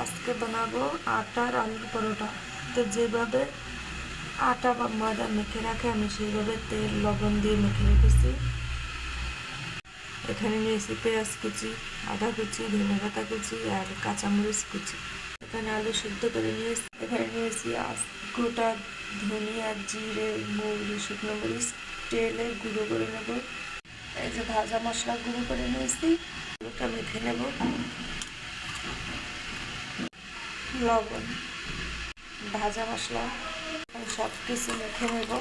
আজকে বানাবো আটার আলুর পরোটা। তো যেভাবে আটা বা ময়দা মেখে রাখে আমি সেইভাবে তেল লবণ দিয়ে মেখে রেখেছি। এখানে নিয়েছি পেঁয়াজ কুচি, আদা কুচি, ধনে পাতা কুচি আর কাঁচামরিচ কুচি। এখানে আলু সিদ্ধ করে নিয়েছি। এখানে নিয়েছি গোটা ধনিয়া, জিরে, মৌরি, শুকনো মরিচ তেলে গুঁড়ো করে নেব। এই যে ভাজা মশলা গুঁড়ো করে নিয়েছি, আলুটা মেখে নেব। লবণ, ভাজা মশলা সব কিছু মেখে নেব।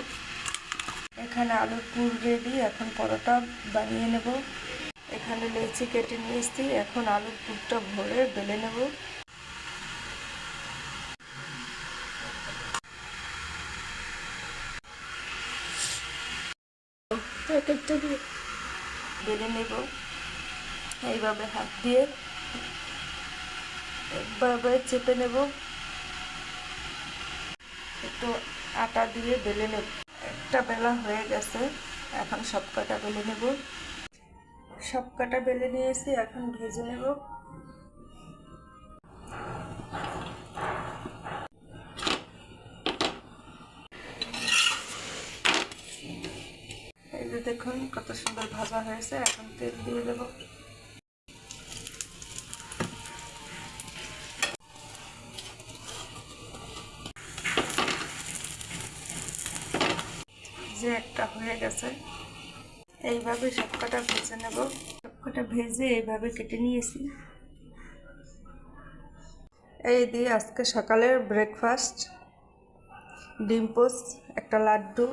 এখানে আলুর পুর রেডি, এখন পরোটা বানিয়ে নেব। এখানে লেচি কেটে নিয়েছি, এখন আলুর পুরটা ভরে বেলে নেব। বেলে নেব এইভাবে হাত দিয়ে একভাবে চেপে নেব, একটু আটা দিয়ে বেলে নেব। একটা বেলা হয়ে গেছে, এখন সব কটা বেলে নেব। সব কটা বেলে নিয়েছি, এখন ভেজে নেব। এই যে দেখুন কত সুন্দর ভাজা হয়েছে, এখন তেল দিয়ে দেব। যে একটা হয়ে গেছে, এইভাবে সবকটা ভেজে নেব। সবকটা ভেজে এইভাবে কেটে নিয়েছি। এই দিয়ে আজকে সকালের ব্রেকফাস্ট, ডিম পোস্ট, একটা লাড্ডু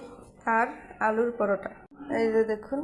আর আলুর পরোটা। এই যে দেখুন।